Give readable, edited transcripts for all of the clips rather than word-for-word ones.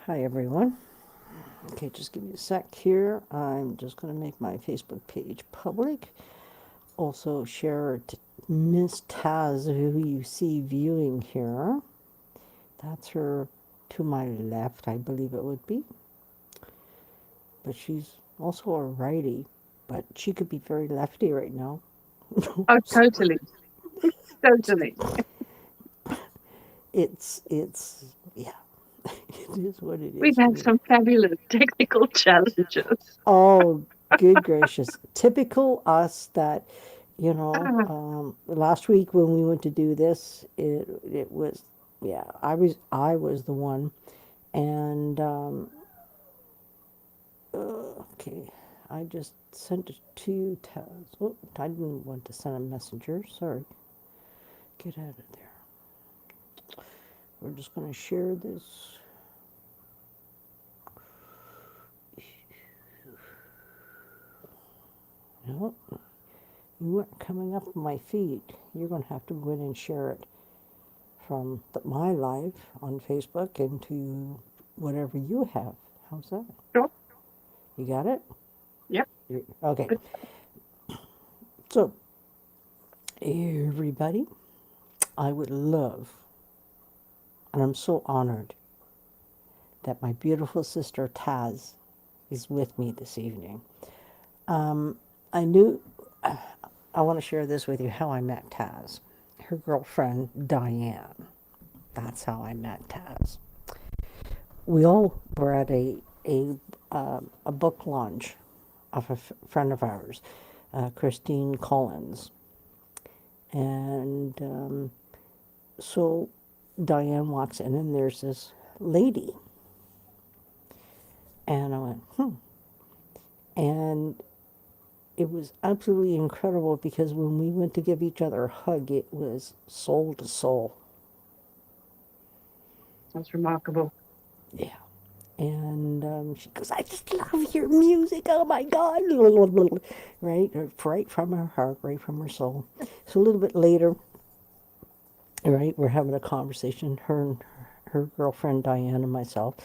Hi everyone. Okay, just give me a sec here. I'm just going to make my Facebook page public. Also share to Miss Taz, who you see viewing here. That's her to my left, I believe it would be. But she's also a righty, but she could be very lefty right now. Oh, totally. Totally. It's yeah, it is what it We've is to had me. some fabulous technical challenges. Oh, good gracious. Typical us that, Ah, last week when we went to do this, it was, yeah, I was the one. And, okay, I just sent it to you, Taz. Oh, I didn't want to send a messenger. Sorry. Get out of there. We're just going to share this. No, you weren't coming up on my feed. You're going to have to go in and share it from my live on Facebook into whatever you have. How's that? sure. You got it? Yep. Okay. Good. So, everybody, I would love, and I'm so honored that my beautiful sister Taz is with me this evening. I knew, I want to share this with you how I met Taz. Her girlfriend, Diane. That's how I met Taz. We all were at a book launch of a friend of ours, Christine Collins, and so Diane walks in and there's this lady, and I went and it was absolutely incredible because when we went to give each other a hug, it was soul to soul. That's remarkable. Yeah. And she goes, I just love your music. Oh my God. Right? Right from her heart, right from her soul. So a little bit later, right, we're having a conversation, her and her girlfriend Diane and myself,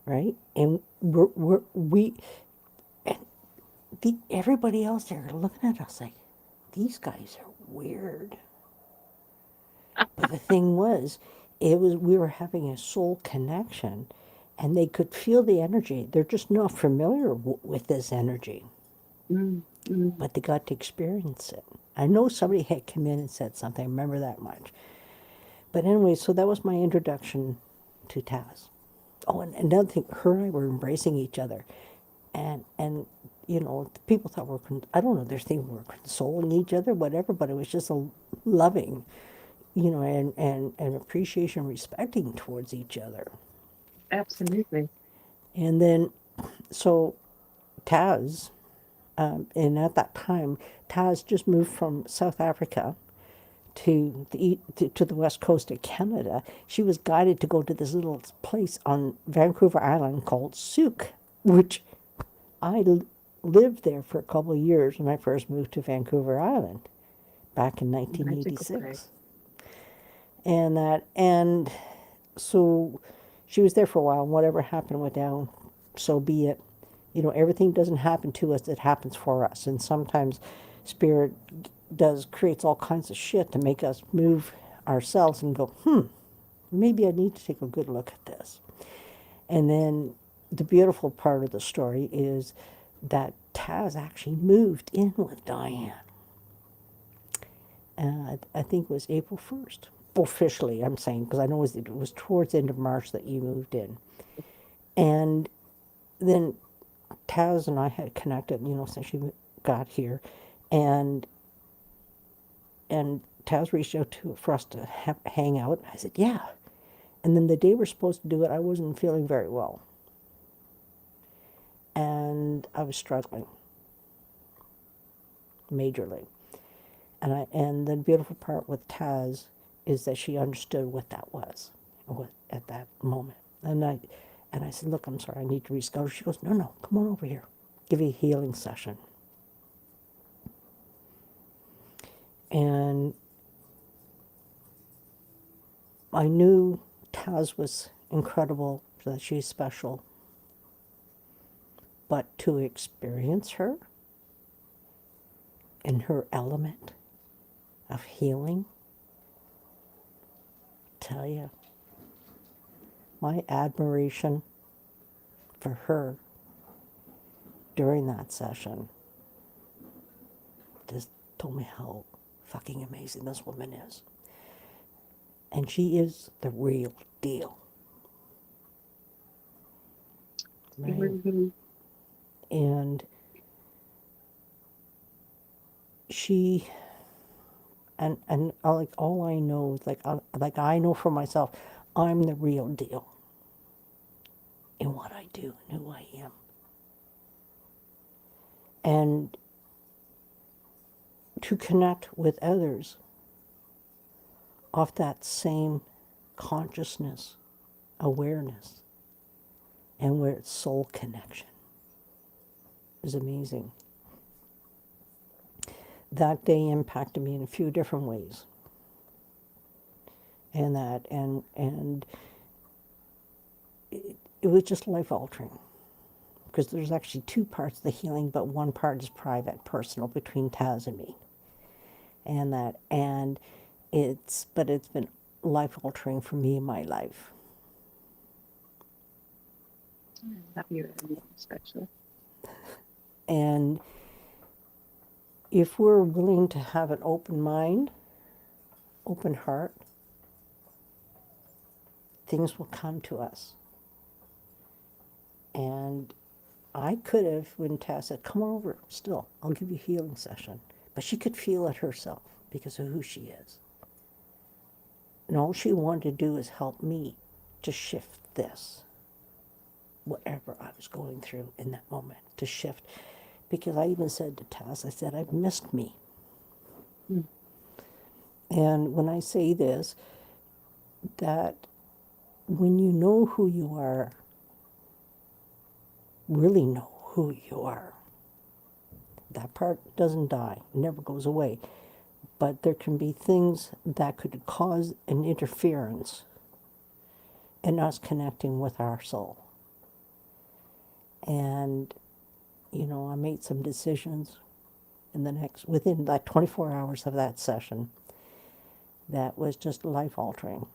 right? And and everybody else there looking at us like, these guys are weird. But the thing was, we were having a soul connection, and they could feel the energy. They're just not familiar with this energy, Mm, mm. but they got to experience it. I know somebody had come in and said something. I remember that much. But anyway, so that was my introduction to Taz. Oh, and another thing, her and I were embracing each other, and people thought I don't know, they're thinking we're consoling each other, whatever, but it was just a loving, and appreciation, respecting towards each other. Absolutely. And then, so Taz, and at that time, Taz just moved from South Africa to the west coast of Canada. She was guided to go to this little place on Vancouver Island called Souk, which lived there for a couple of years when I first moved to Vancouver Island back in Magical place. 1986. And so she was there for a while, and whatever happened went down, so be it. Everything doesn't happen to us, it happens for us. And sometimes spirit does creates all kinds of shit to make us move ourselves and go, maybe I need to take a good look at this. And then the beautiful part of the story is that Taz actually moved in with Diane. I think it was April 1st. Officially, I'm saying, because I know it was towards the end of March that you moved in. And then Taz and I had connected, since she got here. And and Taz reached out for us to hang out. I said, yeah. And then the day we're supposed to do it, I wasn't feeling very well. And I was struggling majorly. And the beautiful part with Taz is that she understood what that was at that moment. And I said, look, I'm sorry, I need to reschedule. She goes, no, no, come on over here. Give you a healing session. And I knew Taz was incredible, that she's special. But to experience her in her element of healing, tell you, my admiration for her during that session just told me how fucking amazing this woman is. And she is the real deal. Right? Mm-hmm. And she, and like all I know is like I know for myself, I'm the real deal in what I do and who I am. And to connect with others off that same consciousness, awareness, and where it's soul connection is amazing. That day impacted me in a few different ways. And it was just life altering, because there's actually two parts of the healing, but one part is private, personal, between Tass and me. And it's been life altering for me in my life. I love you, especially. And if we're willing to have an open mind, open heart, things will come to us. And I could have, when Tass said, come on over, still, I'll give you a healing session. But she could feel it herself because of who she is. And all she wanted to do is help me to shift this, whatever I was going through in that moment, to shift. Because I even said to Tass, I said, I've missed me. Mm. And when I say this, that when you know who you are, really know who you are, that part doesn't die, never goes away. But there can be things that could cause an interference in us connecting with our soul. And, you know, I made some decisions within like 24 hours of that session that was just life altering.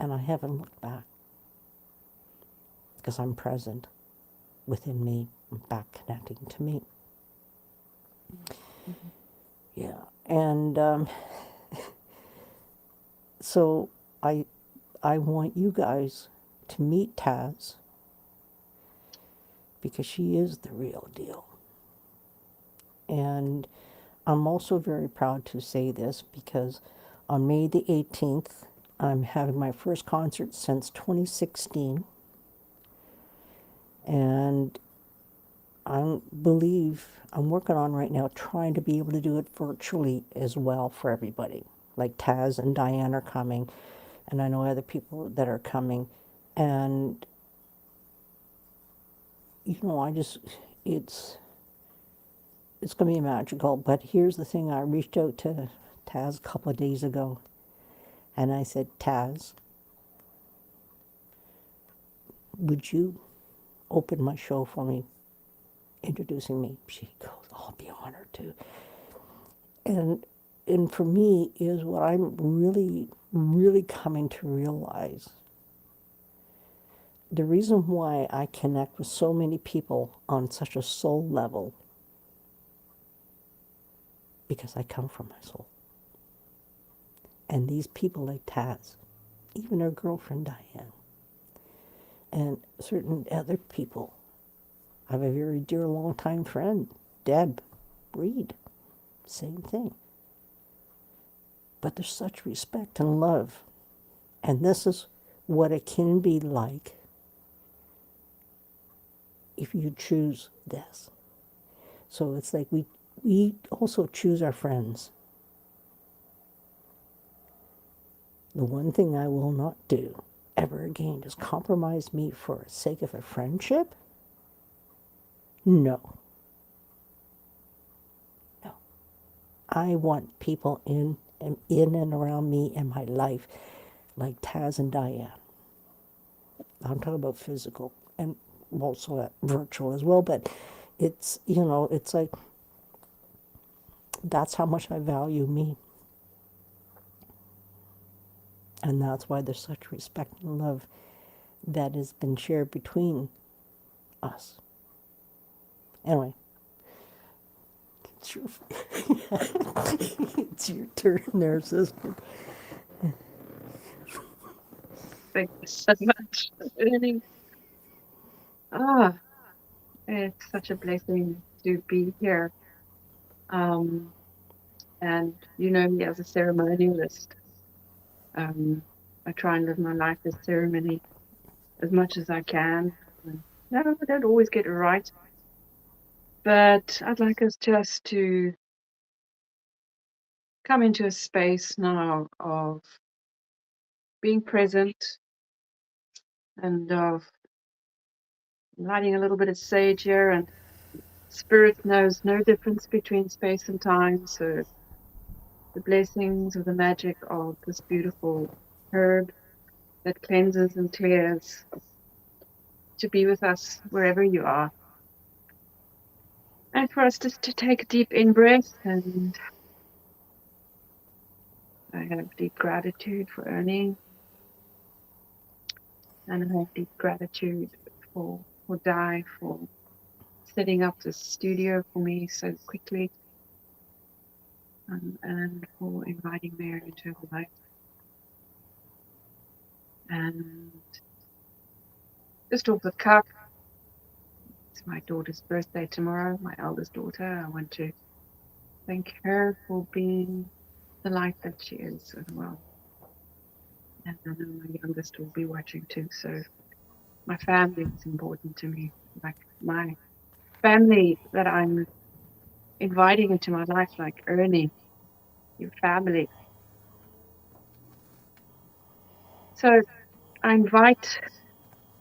And I haven't looked back, because I'm present within me, back connecting to me. Mm-hmm. Yeah. And so I want you guys to meet Tass, because she is the real deal. And I'm also very proud to say this, because on May the 18th, I'm having my first concert since 2016. And I'm working on right now trying to be able to do it virtually as well for everybody. Like Taz and Diane are coming, and I know other people that are coming. And, you know, it's going to be magical. But here's the thing, I reached out to Taz a couple of days ago, and I said, Taz, would you open my show for me, introducing me? She goes, I'll be honored to. And for me is what I'm really, really coming to realize. The reason why I connect with so many people on such a soul level, because I come from my soul. And these people like Taz, even her girlfriend Diane, and certain other people. I have a very dear longtime friend, Deb Reed, same thing. But there's such respect and love. And this is what it can be like if you choose this. So it's like we also choose our friends. The one thing I will not do ever again is compromise me for the sake of a friendship. No. No. I want people in and around me and my life like Taz and Diane. I'm talking about physical and also virtual as well, but it's, you know, it's like that's how much I value me. And that's why there's such respect and love that has been shared between us. Anyway, it's your, it's your turn there, sister. Thank you so much for learning. Ah, it's such a blessing to be here. Um, and you know me as a ceremonialist. Um, I try and live my life as ceremony as much as I can. And no, I don't always get it right, but I'd like us just to come into a space now of being present and of lighting a little bit of sage here. And spirit knows no difference between space and time, so the blessings of the magic of this beautiful herb that cleanses and clears to be with us wherever you are. And for us just to take a deep in breath, and I have deep gratitude for Ernie, and I have deep gratitude for Di for setting up this studio for me so quickly, and for inviting me into her life. And just off the cuff, it's my daughter's birthday tomorrow, my eldest daughter. I want to thank her for being the light that she is as well. And I know my youngest will be watching too, so my family is important to me. Like my family that I'm inviting into my life, like Ernie, your family. So I invite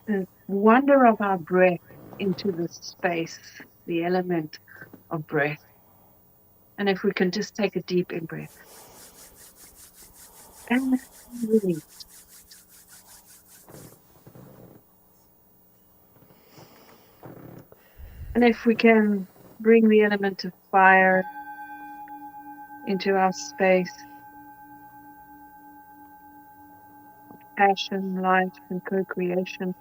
the wonder of our breath into the space, the element of breath. And if we can just take a deep in breath and release. And if we can bring the element of fire into our space, passion, life, and co-creation.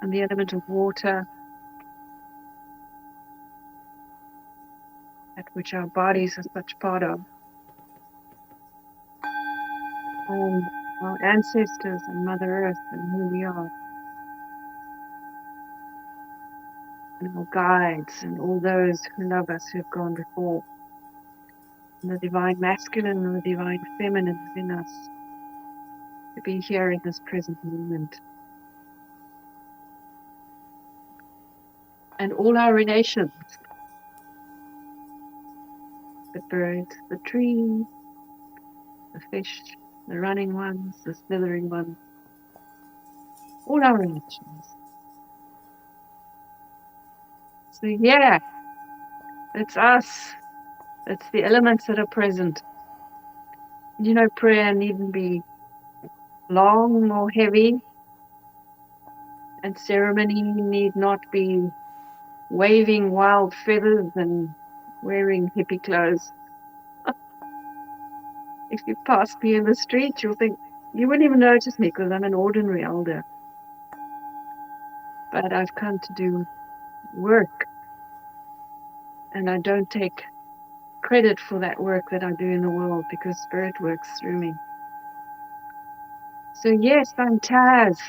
And the element of water, at which our bodies are such part of. And our ancestors and Mother Earth and who we are. And our guides and all those who love us who have gone before. And the divine masculine and the divine feminine within us. To be here in this present moment. And all our relations. The birds, the trees, the fish, the running ones, the slithering ones. All our relations. So yeah, it's us. It's the elements that are present. You know, prayer needn't be long or heavy, and ceremony need not be waving wild feathers and wearing hippie clothes. If you pass me in the street, you'll think, you wouldn't even notice me because I'm an ordinary elder. But I've come to do work, and I don't take credit for that work that I do in the world because Spirit works through me. So yes, I'm Tass,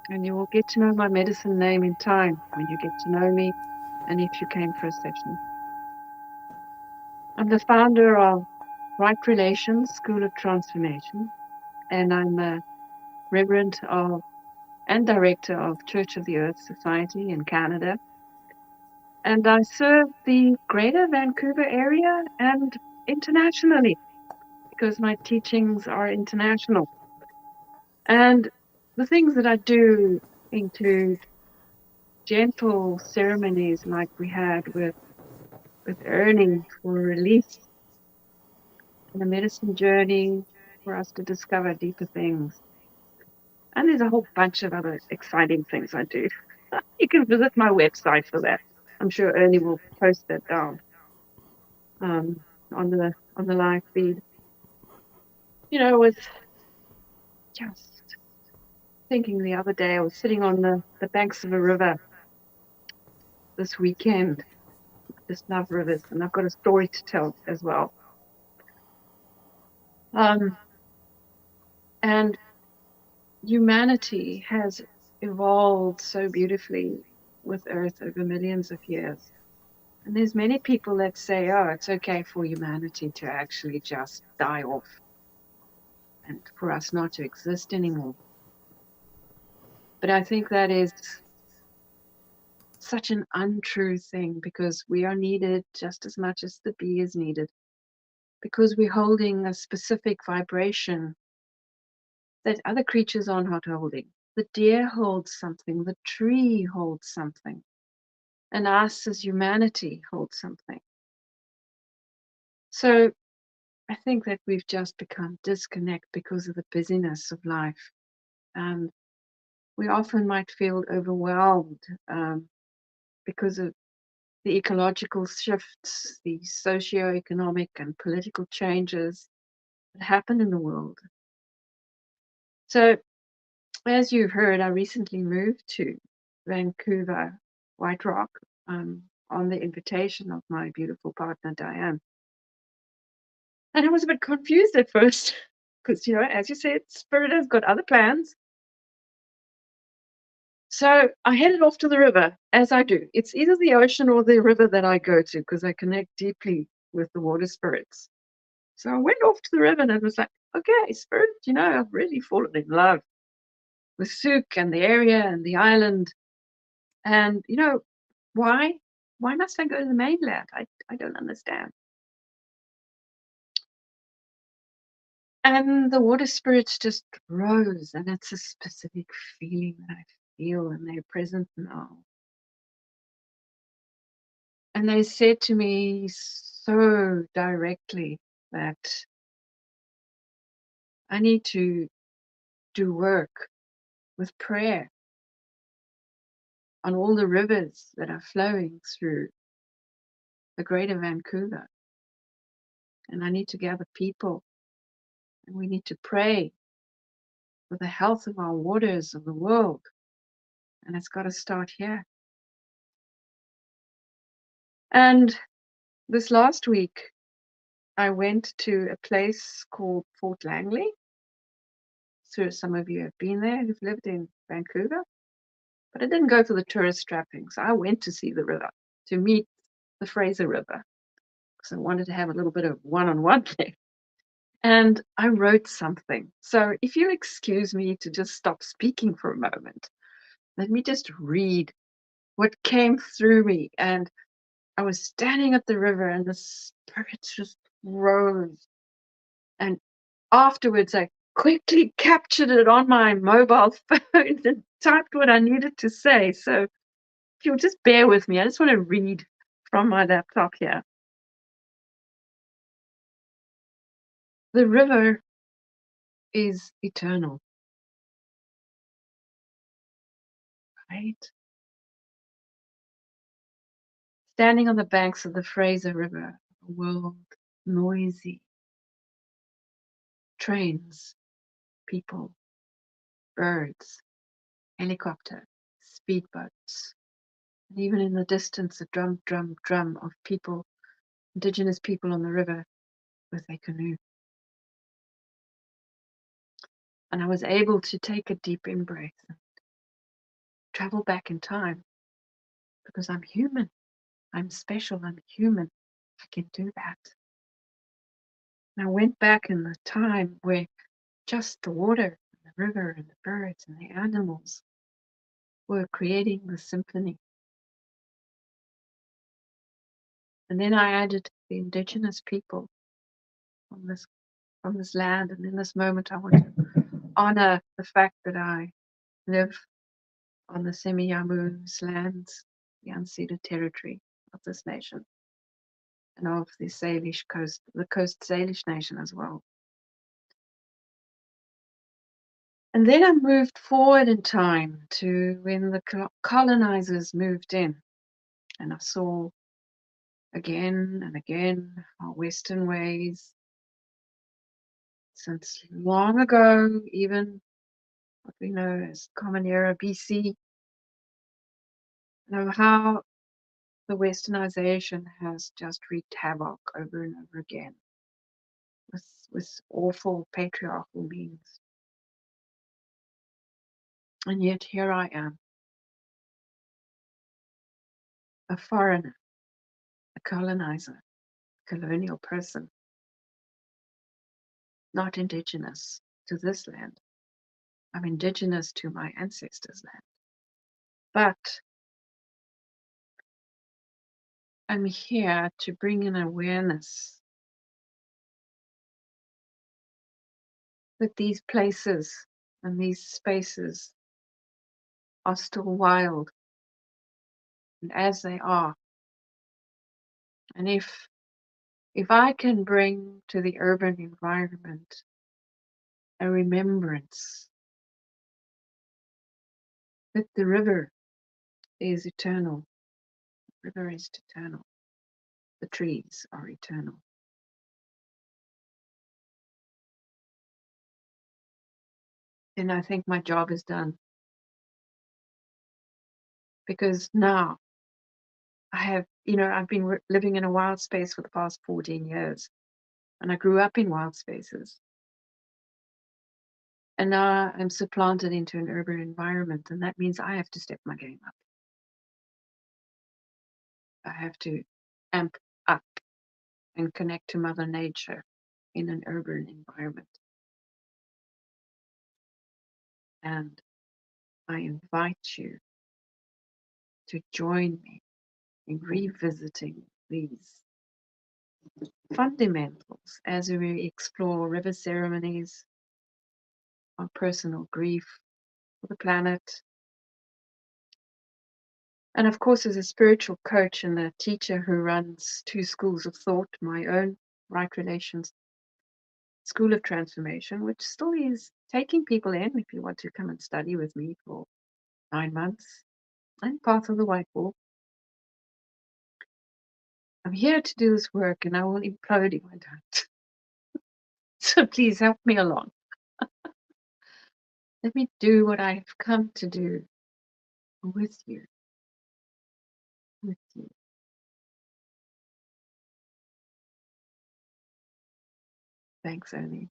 and you will get to know my medicine name in time when you get to know me and if you came for a session. I'm the founder of Right Relations School of Transformation, and I'm a reverend of and director of Church of the Earth Society in Canada. And I serve the greater Vancouver area and internationally because my teachings are international. And the things that I do include gentle ceremonies like we had with Ernie for release and a medicine journey for us to discover deeper things. And there's a whole bunch of other exciting things I do. You can visit my website for that. I'm sure Ernie will post that down um, on the live feed. You know, I was just thinking the other day, I was sitting on the banks of a river this weekend. I just love rivers, and I've got a story to tell as well. And humanity has evolved so beautifully with Earth over millions of years. And there's many people that say, oh, it's okay for humanity to actually just die off and for us not to exist anymore. But I think that is such an untrue thing, because we are needed just as much as the bee is needed, because we're holding a specific vibration that other creatures are not holding. The deer holds something, the tree holds something, and us as humanity hold something. So I think that we've just become disconnected because of the busyness of life. And we often might feel overwhelmed because of the ecological shifts, the socio-economic and political changes that happen in the world. So, as you've heard, I recently moved to Vancouver, White Rock, on the invitation of my beautiful partner, Diane. And I was a bit confused at first because, as you said, Spirit has got other plans. So I headed off to the river, as I do. It's either the ocean or the river that I go to, because I connect deeply with the water spirits. So I went off to the river and it was like, okay, Spirit, I've really fallen in love with Souk and the area and the island. And, why? Why must I go to the mainland? I don't understand. And the water spirits just rose, and it's a specific feeling that I feel, and they're present now. And they said to me so directly that I need to do work with prayer on all the rivers that are flowing through the greater Vancouver. And I need to gather people, and we need to pray for the health of our waters of the world. And it's got to start here. And this last week, I went to a place called Fort Langley. So some of you have been there who've lived in Vancouver. But I didn't go for the tourist trappings. I went to see the river, to meet the Fraser River, because I wanted to have a little bit of one-on-one there. And I wrote something. So if you'll excuse me to just stop speaking for a moment, let me just read what came through me. And I was standing at the river and the spirits just rose. And afterwards, I quickly captured it on my mobile phone and typed what I needed to say. So if you'll just bear with me, I just want to read from my laptop here. The river is eternal, right? Standing on the banks of the Fraser River, a world noisy, trains, people, birds, helicopter, speedboats, and even in the distance, a drum, drum, drum of people, indigenous people on the river with a canoe. And I was able to take a deep in-breath and travel back in time, because I'm human. I'm special. I'm human. I can do that. And I went back in the time where just the water and the river and the birds and the animals were creating the symphony. And then I added the indigenous people from this land. And in this moment, I want to honor the fact that I live on the Semi-Yamu's lands, the unceded territory of this nation, and of the Salish coast, the Coast Salish nation as well. And then I moved forward in time to when the colonizers moved in, and I saw again and again our Western ways since long ago, even what we know as Common Era BC, how the westernization has just wreaked havoc over and over again with awful patriarchal means. And yet here I am, a foreigner, a colonizer, colonial person, not indigenous to this land. I'm indigenous to my ancestors' land. But I'm here to bring an awareness that these places and these spaces are still wild, and as they are. And if I can bring to the urban environment a remembrance that the river is eternal, the river is eternal, the trees are eternal, then I think my job is done. Because now I have, I've been living in a wild space for the past 14 years, and I grew up in wild spaces. And now I'm supplanted into an urban environment, and that means I have to step my game up. I have to amp up and connect to Mother Nature in an urban environment. And I invite you to join me in revisiting these fundamentals as we explore river ceremonies, our personal grief for the planet. And of course, as a spiritual coach and a teacher who runs 2 schools of thought, my own Right Relations School of Transformation, which still is taking people in if you want to come and study with me for 9 months, and Path of the White Wolf. I'm here to do this work, and I will implode if I don't. So please help me along. Let me do what I have come to do with you. With you. Thanks, Ernie.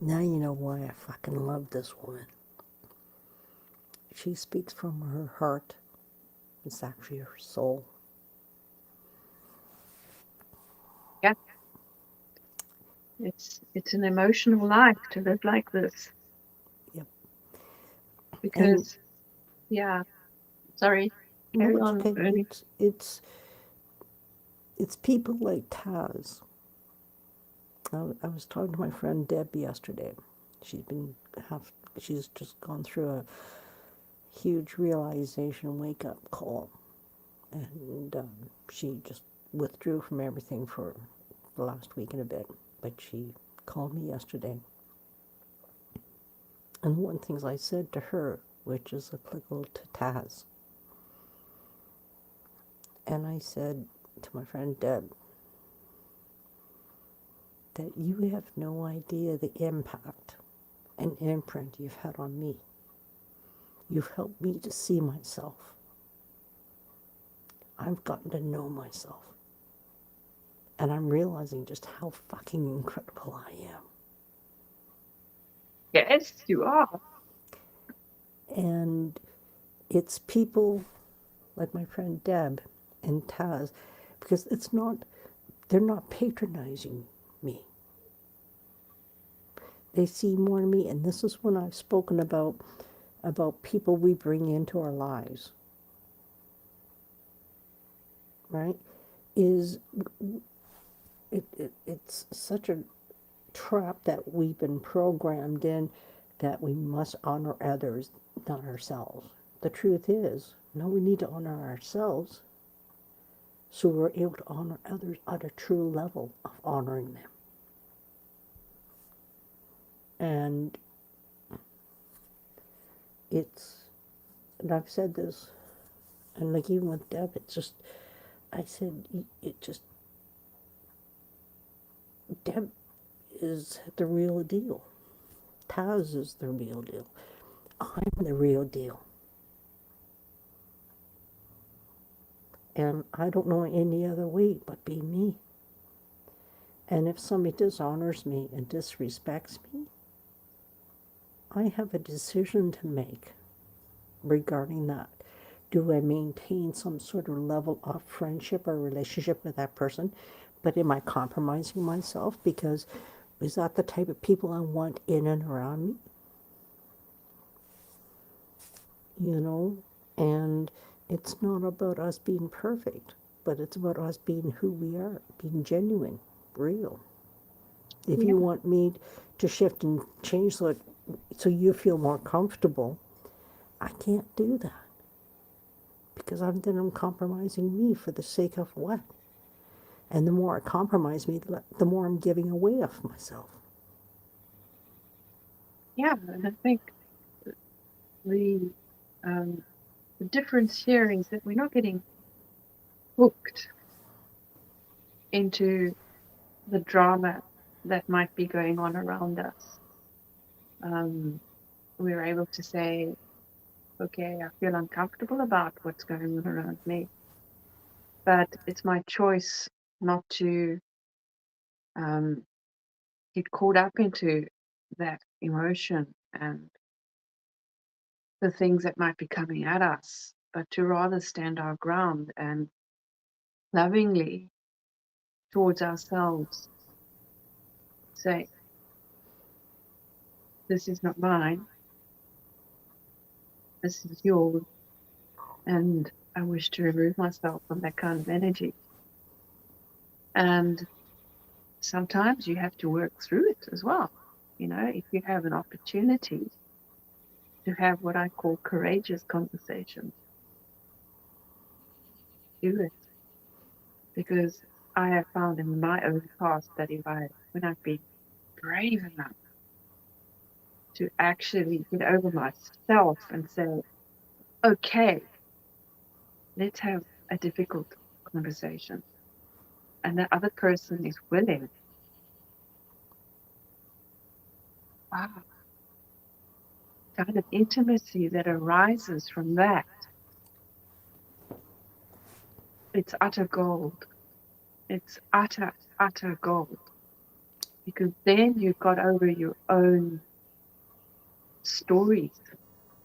Now you know why I fucking love this woman. She speaks from her heart. It's actually her soul. Yeah, it's an emotional life to live like this. Yep. And Because, yeah, sorry, no, carry it's on, okay. Ernie. It's people like Tass. I was talking to my friend Deb yesterday. She's been she's just gone through a huge realization wake up call, and she just withdrew from everything for the last week and a bit. But she called me yesterday, and one of the things I said to her, which is applicable to Taz, and I said to my friend Deb that you have no idea the impact and imprint you've had on me. You've helped me to see myself. I've gotten to know myself. And I'm realizing just how fucking incredible I am. Yes, you are. And it's people like my friend Deb and Taz, because they're not patronizing me. They see more in me, and this is when I've spoken about people we bring into our lives, right? Is it's such a trap that we've been programmed in that we must honor others, not ourselves. The truth is, no, we need to honor ourselves so we're able to honor others at a true level of honoring them. And it's, and I've said this, and like even with Deb, it's just, I said, it just, Deb is the real deal. Taz is the real deal. I'm the real deal. And I don't know any other way but be me. And if somebody dishonors me and disrespects me, I have a decision to make regarding that. Do I maintain some sort of level of friendship or relationship with that person? But am I compromising myself? Because is that the type of people I want in and around me? You know? And it's not about us being perfect, but it's about us being who we are, being genuine, real. If Yeah, you want me to shift and change so you feel more comfortable, I can't do that because I'm compromising me for the sake of what? And the more I compromise me, the more I'm giving away of myself. yeah, and I think the um, the difference here is that we're not getting hooked into the drama that might be going on around us. We're able to say, okay, I feel uncomfortable about what's going on around me, but it's my choice not to um, get caught up into that emotion and the things that might be coming at us, but to rather stand our ground and lovingly towards ourselves say, this is not mine, this is yours, and I wish to remove myself from that kind of energy. And sometimes you have to work through it as well. You know, if you have an opportunity to have what I call courageous conversations, do it. Because I have found in my own past that when I've been brave enough to actually get over myself and say, okay, let's have a difficult conversation, and the other person is willing, wow, kind of intimacy that arises from that, it's utter gold. It's utter gold. Because then you've got over your own stories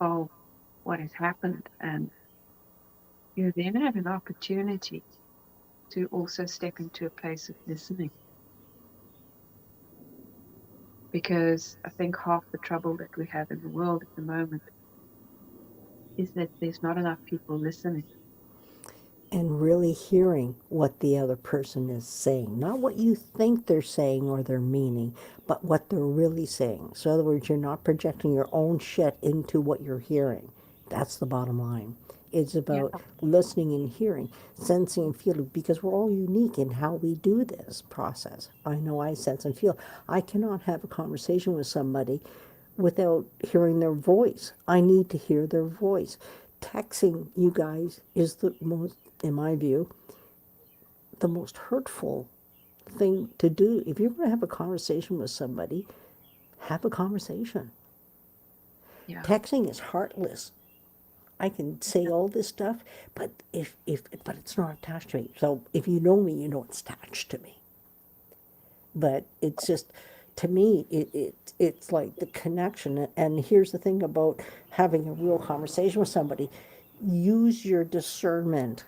of what has happened, and you then have an opportunity to also step into a place of listening. Because I think half the trouble that we have in the world at the moment is that there's not enough people listening. And really hearing what the other person is saying. Not what you think they're saying or they're meaning, but what they're really saying. So, in other words, you're not projecting your own shit into what you're hearing. That's the bottom line. It's Yeah, about listening and hearing, sensing and feeling, because we're all unique in how we do this process. I know I sense and feel. I cannot have a conversation with somebody without hearing their voice. I need to hear their voice. Texting, you guys, is the most, in my view, the most hurtful thing to do. If you're going to have a conversation with somebody, have a conversation. yeah, Texting is heartless. I can say all this stuff, but but it's not attached to me. So if you know me, you know it's attached to me. But it's just, to me, it's like the connection. And here's the thing about having a real conversation with somebody: use your discernment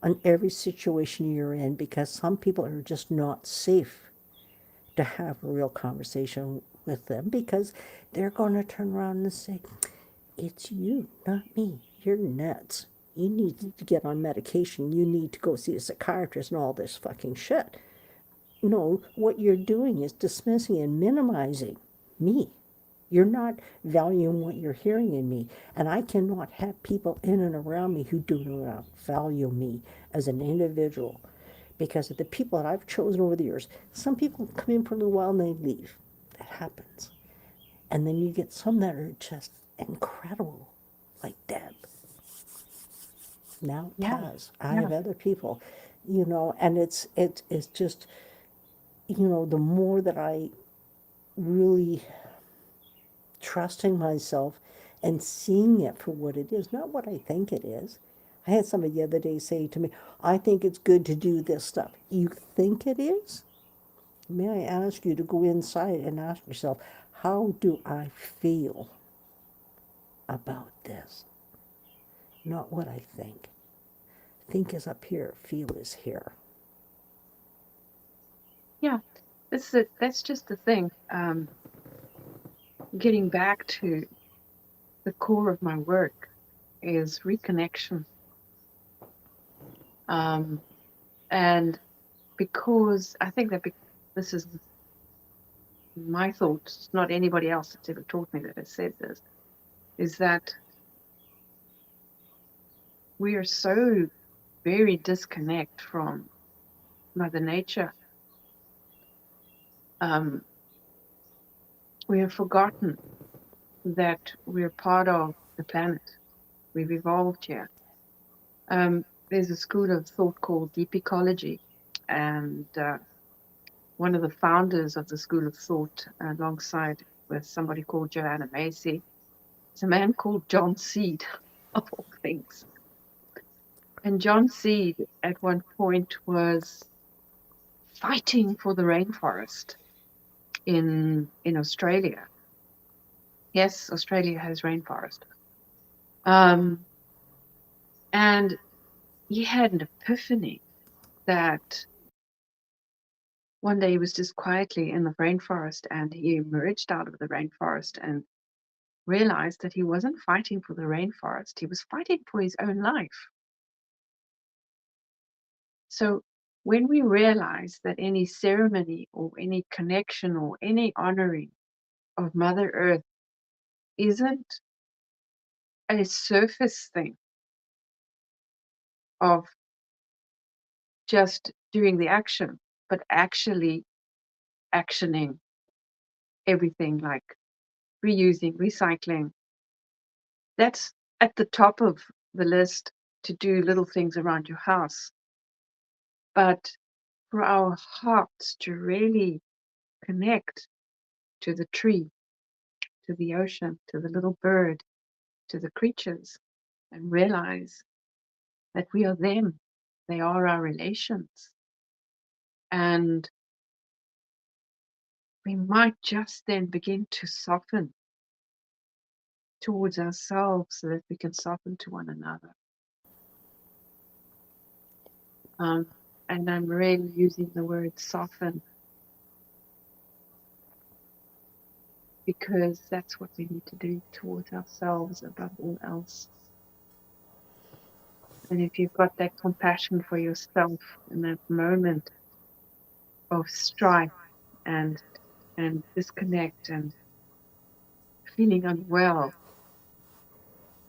on every situation you're in, because some people are just not safe to have a real conversation with them, because they're going to turn around and say, it's you, not me. You're nuts. You need to get on medication. You need to go see a psychiatrist and all this fucking shit. No, what you're doing is dismissing and minimizing me. You're not valuing what you're hearing in me. And I cannot have people in and around me who do not value me as an individual. Because of the people that I've chosen over the years, some people come in for a little while and they leave. That happens. And then you get some that are just incredible, like Deb, now Yeah. Taz. I Yeah. have other people, and it's just, the more that I really trusting myself and seeing it for what it is, not what I think it is. I had somebody the other day say to me, I think it's good to do this stuff. You think it is? May I ask you to go inside and ask yourself, how do I feel about this? Not what I think. Think is up here, feel is here. Yeah. That's just the thing. Getting back to the core of my work is reconnection. Um, and because I think that this is my thoughts, not anybody else that's ever taught me that has said this, is that we are so very disconnect from Mother Nature. Um, we have forgotten that we're part of the planet. We've evolved here. There's a school of thought called deep ecology, and one of the founders of the school of thought, alongside with somebody called Joanna Macy, is a man called John Seed, of all things. And John Seed, at one point, was fighting for the rainforest in Australia. Yes, Australia has rainforest. Um, and he had an epiphany that one day he was just quietly in the rainforest, and he emerged out of the rainforest and realized that he wasn't fighting for the rainforest, he was fighting for his own life. So when we realize that any ceremony or any connection or any honoring of Mother Earth isn't a surface thing of just doing the action, but actually actioning everything, like reusing, recycling, that's at the top of the list, to do little things around your house. But for our hearts to really connect to the tree, to the ocean, to the little bird, to the creatures, and realize that we are them, they are our relations. And we might just then begin to soften towards ourselves so that we can soften to one another. Um, and I'm really using the word soften because that's what we need to do towards ourselves above all else. And if you've got that compassion for yourself in that moment of strife and disconnect and feeling unwell,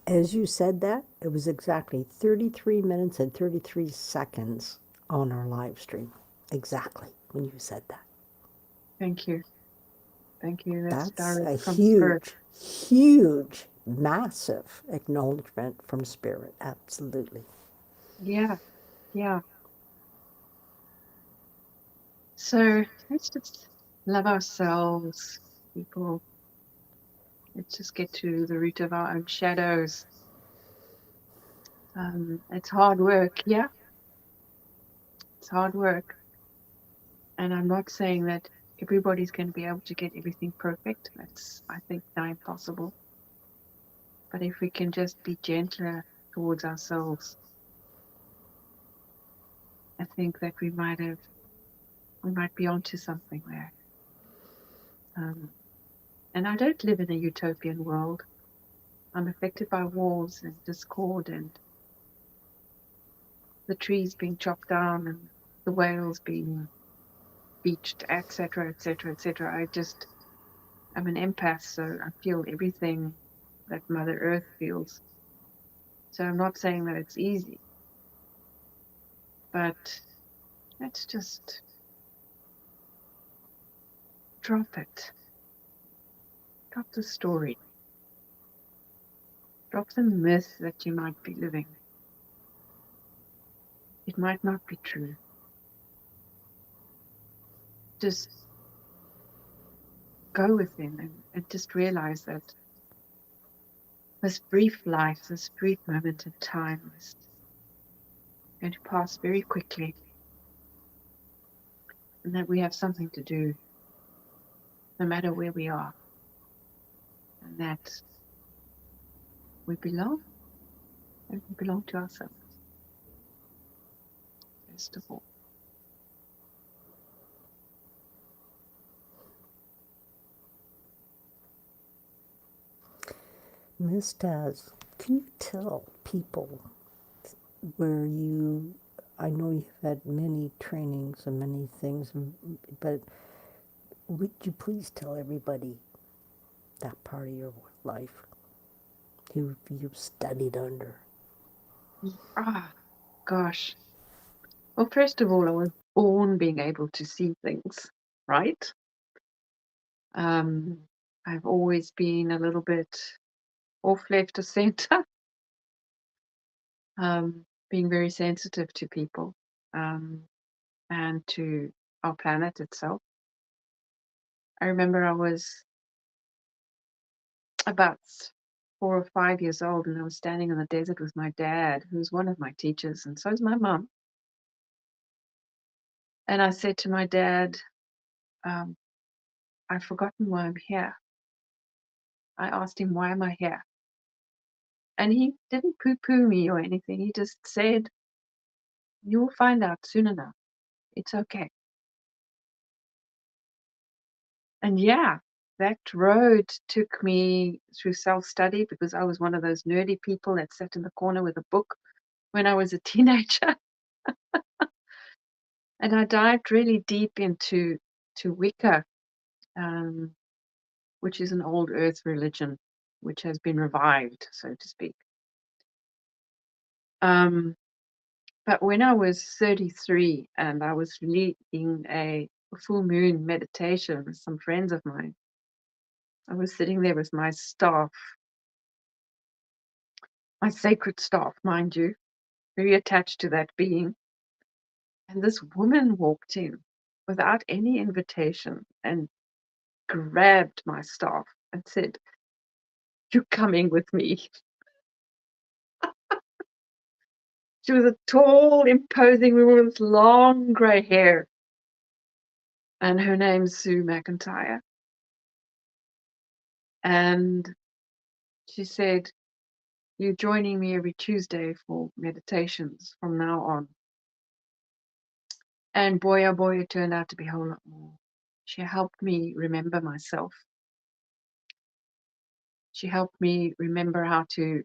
As you said that, it was exactly 33 minutes and 33 seconds on our live stream. Exactly when you said that. thank you. Thank you. That's That's a direct from Spirit. huge, huge, massive acknowledgement from Spirit. Absolutely. Yeah, yeah. So let's just love ourselves, people. Let's just get to the root of our own shadows. It's hard work. Yeah, it's hard work. And I'm not saying that everybody's going to be able to get everything perfect. That's, I think, nigh impossible. But if we can just be gentler towards ourselves, I think that we might be onto something there. And I don't live in a utopian world. I'm affected by wars and discord and the trees being chopped down and the whales being beached, etc., etc., etc. I'm an empath, so I feel everything that Mother Earth feels. So I'm not saying that it's easy, but let's just drop it. Drop the story. Drop the myth that you might be living. It might not be true. Just go with them and just realize that this brief life, this brief moment in time is going to pass very quickly, and that we have something to do no matter where we are, and that we belong, and we belong to ourselves, first of all. Miss Taz, can you tell people where I know you've had many trainings and many things, but would you please tell everybody that part of your life you've studied under? Ah, gosh. Well, first of all, I was born being able to see things, right? I've always been a little bit off left of center, being very sensitive to people, and to our planet itself. I remember I was about 4 or 5 years old, and I was standing in the desert with my dad, who's one of my teachers, and so is my mum. And I said to my dad, um, I've forgotten why I'm here. I asked him, why am I here? And he didn't poo-poo me or anything. He just said, you will find out soon enough. It's okay. And yeah, that road took me through self-study, because I was one of those nerdy people that sat in the corner with a book when I was a teenager. And I dived really deep into Wicca, um, which is an old earth religion, which has been revived, so to speak. But when I was 33 and I was leading a full moon meditation with some friends of mine, I was sitting there with my staff, my sacred staff, mind you, very attached to that being. And this woman walked in without any invitation and grabbed my staff and said, you're coming with me. She was a tall, imposing woman with long grey hair. And her name's Sue McIntyre. And she said, you're joining me every Tuesday for meditations from now on. And boy, oh boy, it turned out to be a whole lot more. She helped me remember myself. She helped me remember how to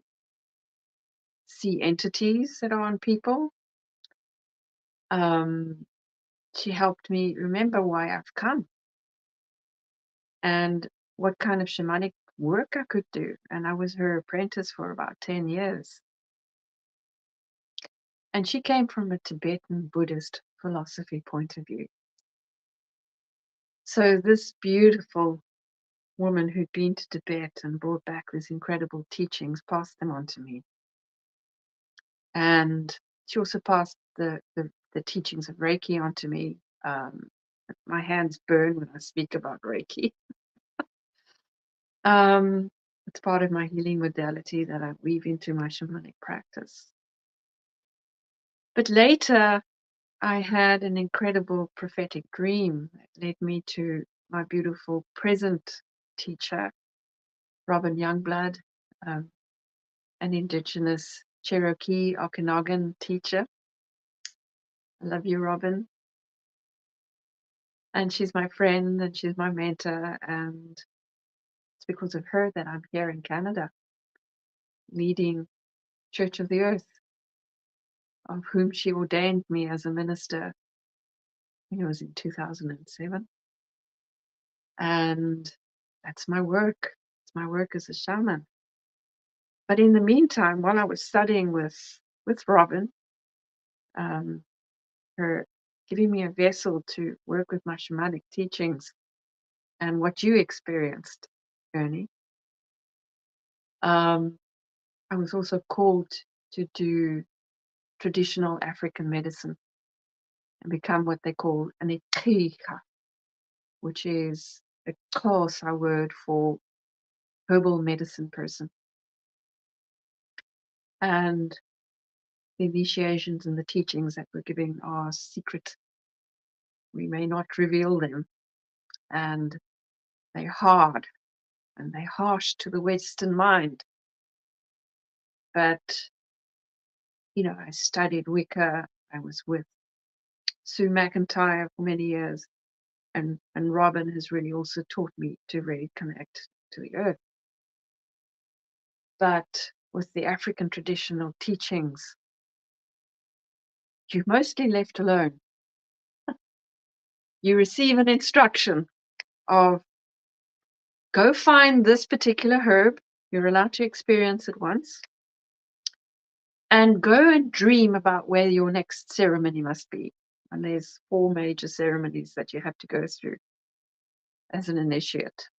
see entities that are on people. She helped me remember why I've come and what kind of shamanic work I could do. And I was her apprentice for about 10 years. And she came from a Tibetan Buddhist philosophy point of view. So this beautiful woman who'd been to Tibet and brought back these incredible teachings passed them on to me. And she also passed the teachings of Reiki on to me. My hands burn when I speak about Reiki. It's part of my healing modality that I weave into my shamanic practice. But later, I had an incredible prophetic dream that led me to my beautiful present teacher, Robin Youngblood, an Indigenous Cherokee Okanagan teacher. I love you, Robin. And she's my friend and she's my mentor. And it's because of her that I'm here in Canada, leading Church of the Earth, of whom she ordained me as a minister. I think it was in 2007. And that's my work. It's my work as a shaman. But in the meantime, while I was studying with Robin, her giving me a vessel to work with my shamanic teachings and what you experienced, journey. Um, I was also called to do traditional African medicine and become what they call an etika, which is a Xhosa word for herbal medicine person. And the initiations and the teachings that we're giving are secret. We may not reveal them, and they're hard and they're harsh to the Western mind. But, I studied Wicca. I was with Sue McIntyre for many years, and Robin has really also taught me to really connect to the earth. But with the African traditional teachings, you're mostly left alone. You receive an instruction of go find this particular herb. You're allowed to experience it once. And go and dream about where your next ceremony must be. And there's 4 major ceremonies that you have to go through as an initiate.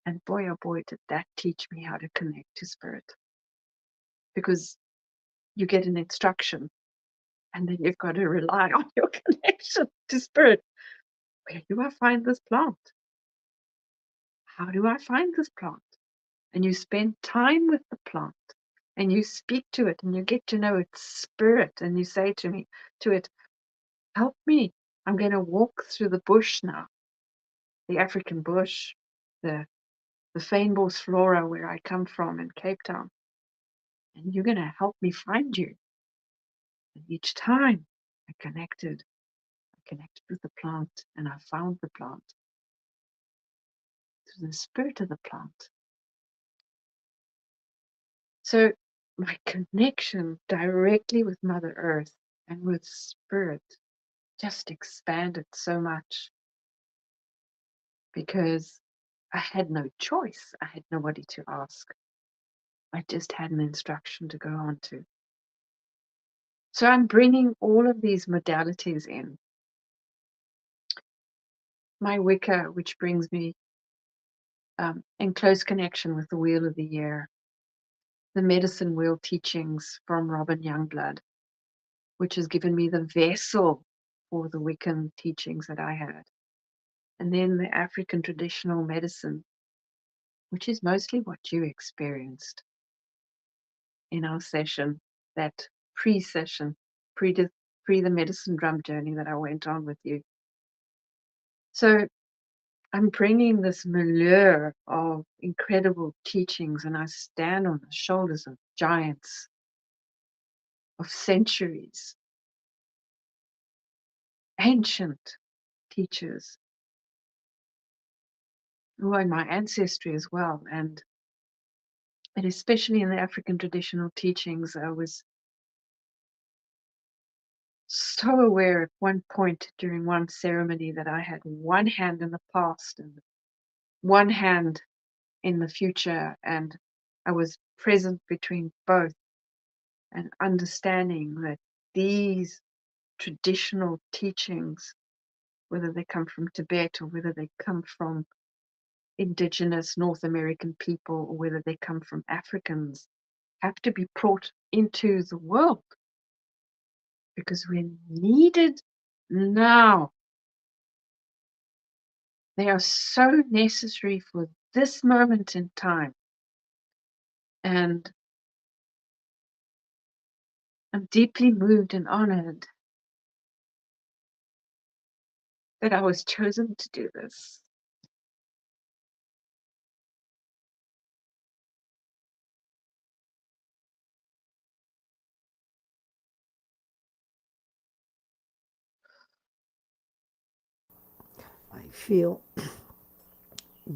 And boy, oh boy, did that teach me how to connect to spirit. Because you get an instruction and then you've got to rely on your connection to spirit. Where do I find this plant? How do I find this plant? And you spend time with the plant and you speak to it and you get to know its spirit and you say to it, help me. I'm going to walk through the bush now, the African bush, the Fynbos flora where I come from in Cape Town. And you're going to help me find you. And each time I connected with the plant and I found the plant through the spirit of the plant. So my connection directly with Mother Earth and with spirit just expanded so much because I had no choice. I had nobody to ask. I just had an instruction to go on to. So I'm bringing all of these modalities in. My Wicca, which brings me in close connection with the Wheel of the Year, the Medicine Wheel teachings from Robin Youngblood, which has given me the vessel for the Wiccan teachings that I had. And then the African traditional medicine, which is mostly what you experienced in our session, that pre-session, pre the medicine drum journey that I went on with you. So I'm bringing this milieu of incredible teachings, and I stand on the shoulders of giants, of centuries, ancient teachers who are in my ancestry as well. And especially in the African traditional teachings, I was so aware at one point during one ceremony that I had one hand in the past and one hand in the future, and I was present between both and understanding that these traditional teachings, whether they come from Tibet or whether they come from indigenous North American people or whether they come from Africans, have to be brought into the world because we're needed now. They are so necessary for this moment in time. And I'm deeply moved and honored that I was chosen to do this. I feel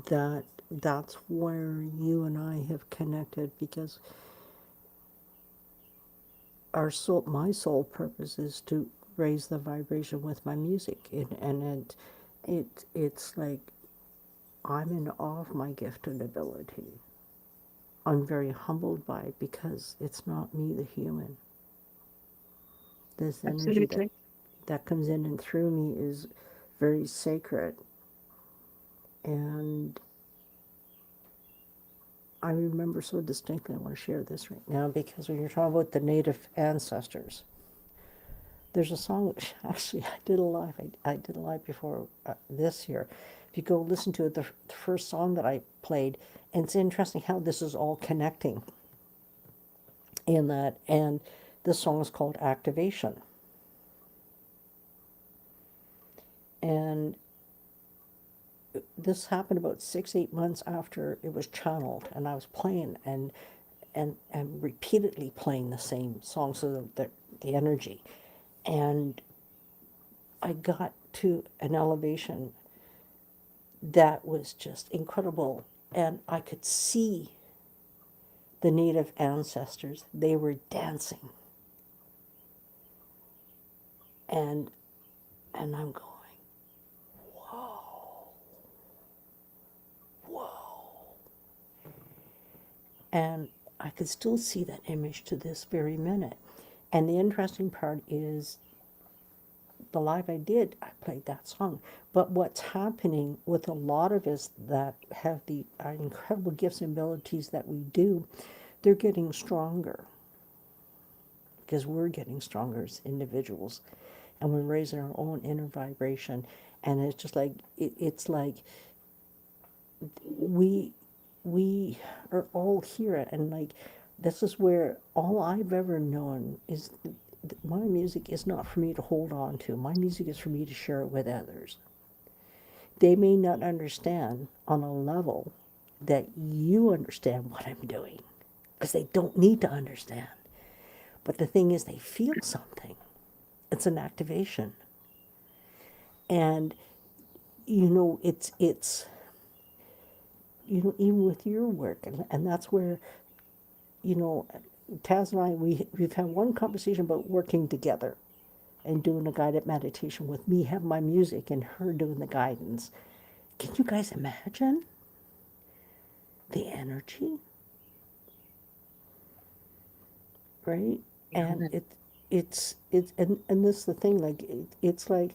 that that's where you and I have connected because my sole purpose is to raise the vibration with my music, it's like I'm in awe of my gifted ability. I'm very humbled by it because it's not me, the human. This energy Absolutely. that comes in and through me is very sacred, and I remember so distinctly. I want to share this right now because when you're talking about the native ancestors, there's a song which actually I did a live. I did a live before this year. If you go listen to it, the first song that I played, and it's interesting how this is all connecting in that. And this song is called Activation. And this happened about 6, 8 months after it was channeled, and I was playing and repeatedly playing the same song, so the energy, and I got to an elevation that was just incredible, and I could see the native ancestors. They were dancing, and I'm going, whoa, whoa, and I could still see that image to this very minute. And the interesting part is the live I did, I played that song. But what's happening with a lot of us that have the incredible gifts and abilities that we do, they're getting stronger because we're getting stronger as individuals, and we're raising our own inner vibration. And it's just like it's like we we are all here, and like this is where all I've ever known is my music is not for me to hold on to. My music is for me to share it with others. They may not understand on a level that you understand what I'm doing because they don't need to understand. But the thing is, they feel something. It's an activation. And, it's even with your work, and that's where, you know, Taz and I, we've had one conversation about working together and doing a guided meditation with me having my music and her doing the guidance. Can you guys imagine the energy, right? And Yeah. and this is the thing, like it's like,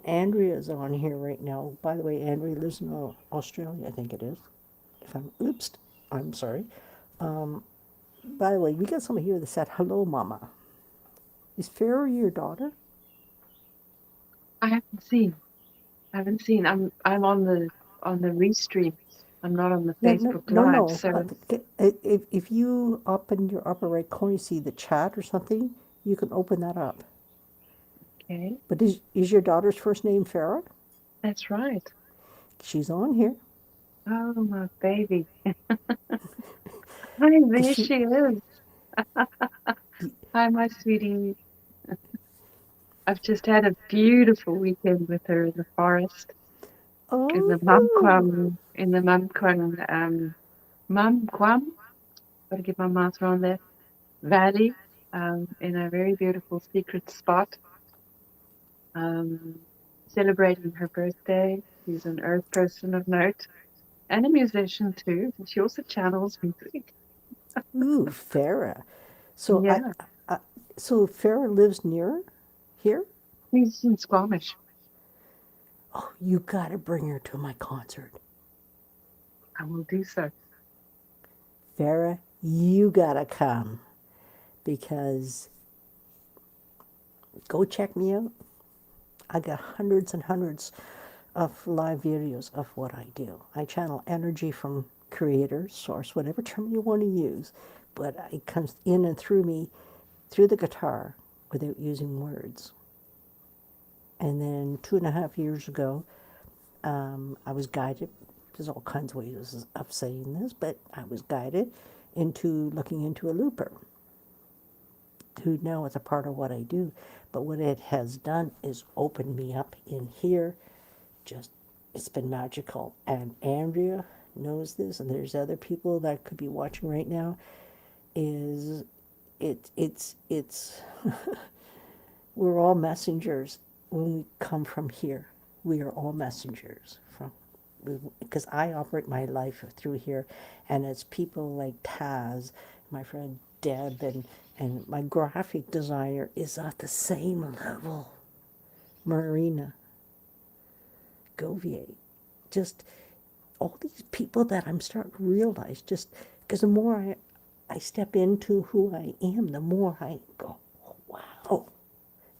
Andrea's on here right now. By the way, Andrea lives in Australia, I think it is. If I'm, oops, I'm sorry. By the way, we got someone here that said, "Hello, Mama." Is Farah your daughter? I haven't seen. I haven't seen. I'm on the restream. I'm not on the No, no, Facebook no, Live. no. So If you up in your upper right corner see the chat or something, you can open that up. okay, But is your daughter's first name Farah? that's right. She's on here. Oh my baby. Hi, Cause there she is. Hi, my sweetie. I've just had a beautiful weekend with her in the forest, oh, in the Mumquam. Got to get my mouth around that valley, in a very beautiful secret spot, um, celebrating her birthday. She's an earth person of note and a musician too. She also channels music. ooh, Farah. So Yeah, I so Farah lives near here. she's in Squamish. Oh, you gotta bring her to my concert, I will do so. Farah. You gotta come because go check me out. I got hundreds and hundreds of live videos of what I do. I channel energy from creator, source, whatever term you want to use, but it comes in and through me, through the guitar, without using words. And then 2.5 years ago, I was guided. There's all kinds of ways of saying this, but I was guided into looking into a looper, who now is a part of what I do. But what it has done is opened me up in here. Just, it's been magical. And Andrea knows this, and there's other people that could be watching right now. Is it's we're all messengers when we come from here. We are all messengers from, because I operate my life through here, and it's people like Tass, my friend Deb, and my graphic designer is at the same level. Marina Govier, just all these people that I'm starting to realize, just because the more I step into who I am, the more I go, oh, wow.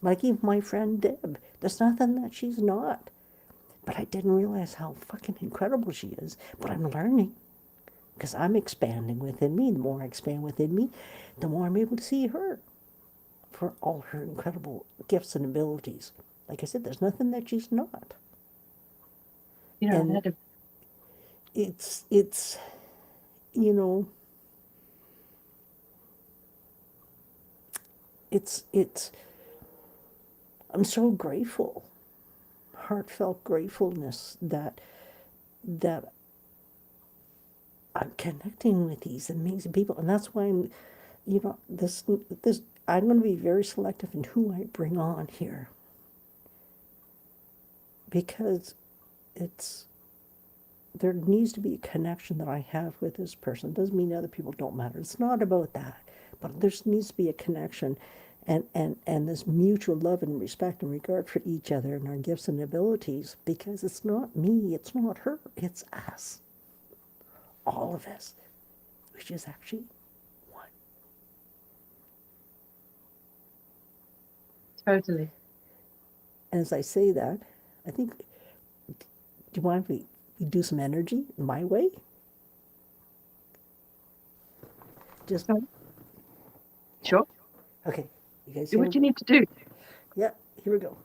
Like even my friend Deb, there's nothing that she's not. But I didn't realize how fucking incredible she is. But I'm learning because I'm expanding within me. The more I expand within me, the more I'm able to see her for all her incredible gifts and abilities. Like I said, there's nothing that she's not. You know, I And had a it's you know, it's I'm so grateful, heartfelt gratefulness that I'm connecting with these amazing people, and that's why I'm, this I'm going to be very selective in who I bring on here because it's there needs to be a connection that I have with this person. Doesn't mean other people don't matter. It's not about that, but there needs to be a connection, and this mutual love and respect and regard for each other and our gifts and abilities. Because it's not me, it's not her, it's us, all of us, which is actually one. totally. And as I say that, I think, do you mind if we do some energy my way? Just, So, sure. okay, you guys Do hear what me? you need to do. Yeah, here we go.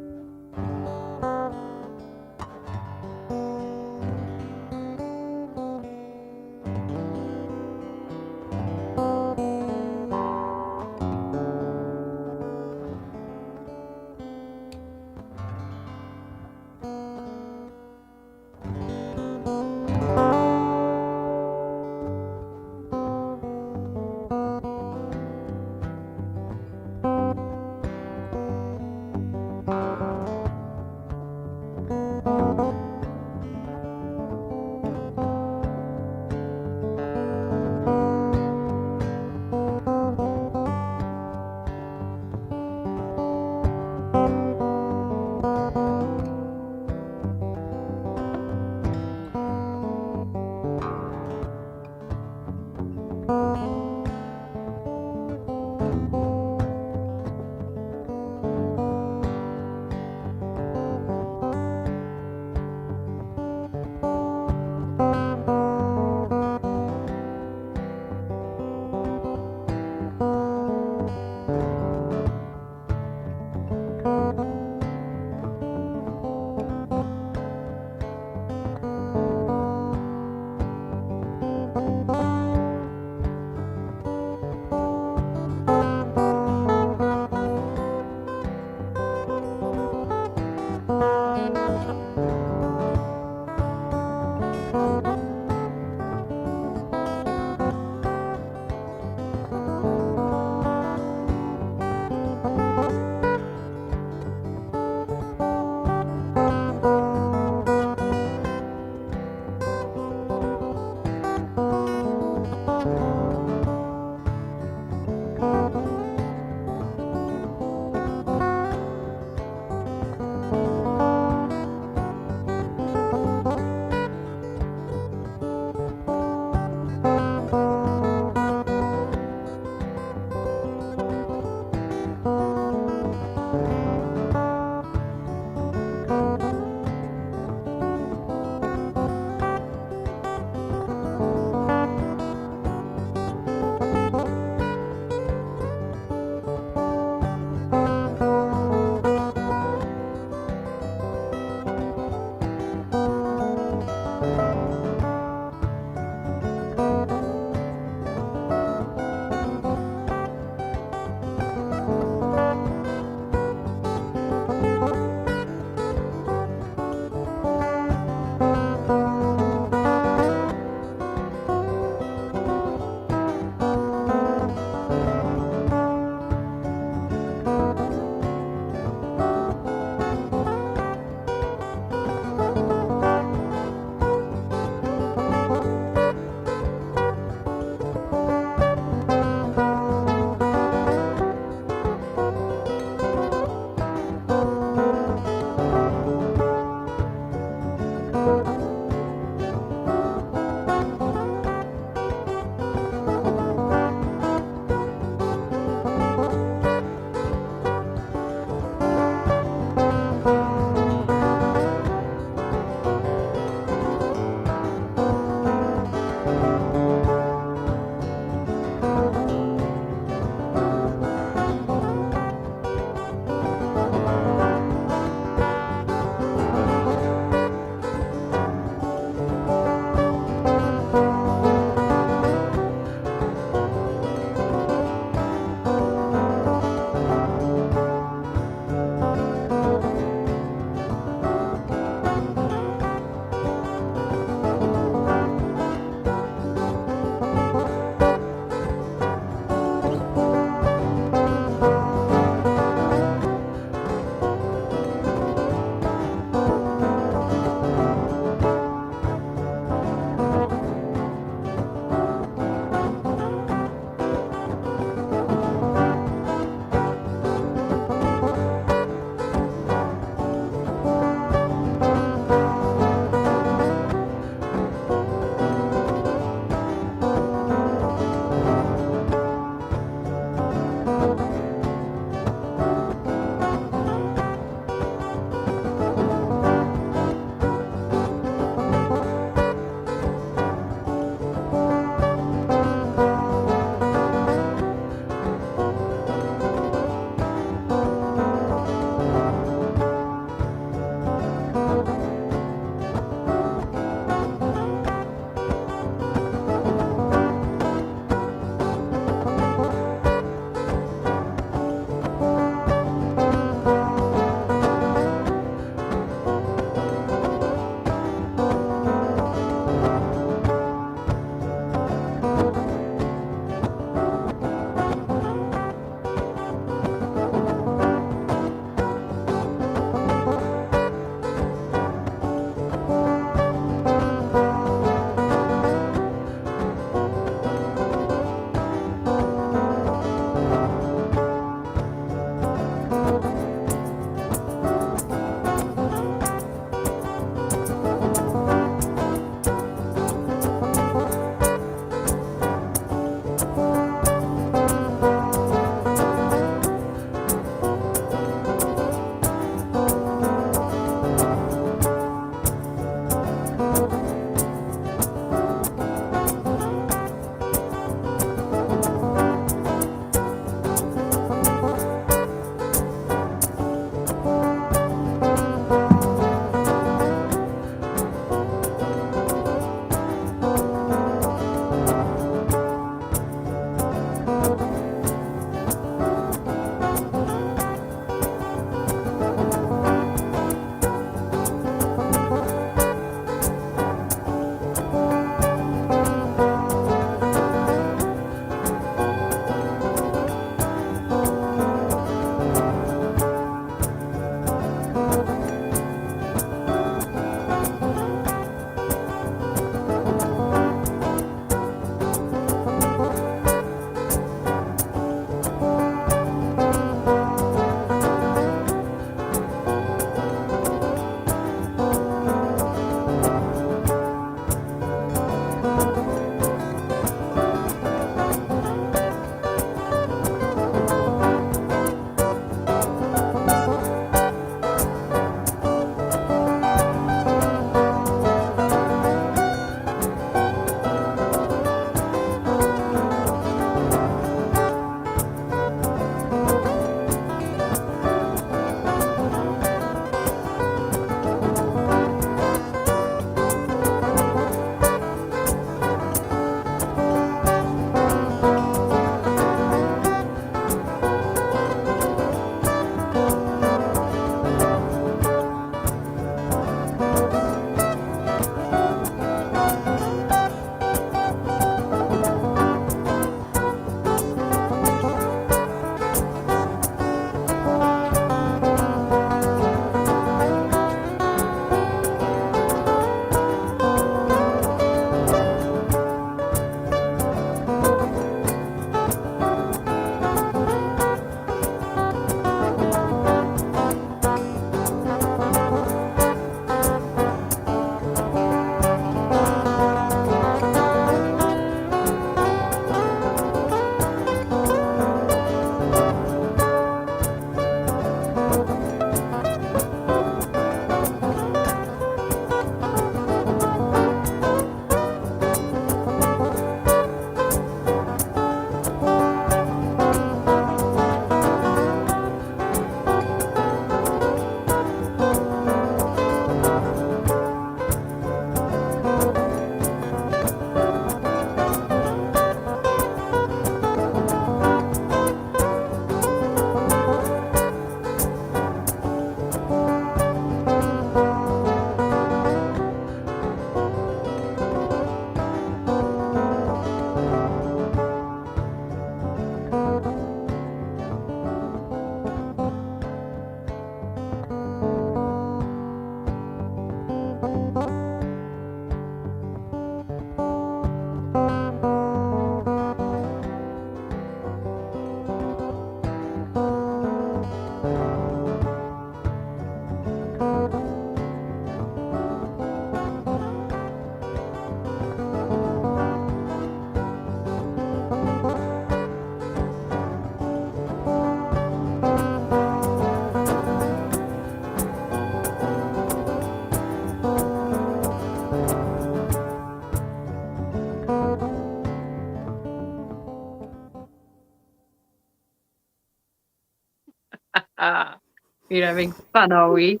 We're having fun, are we?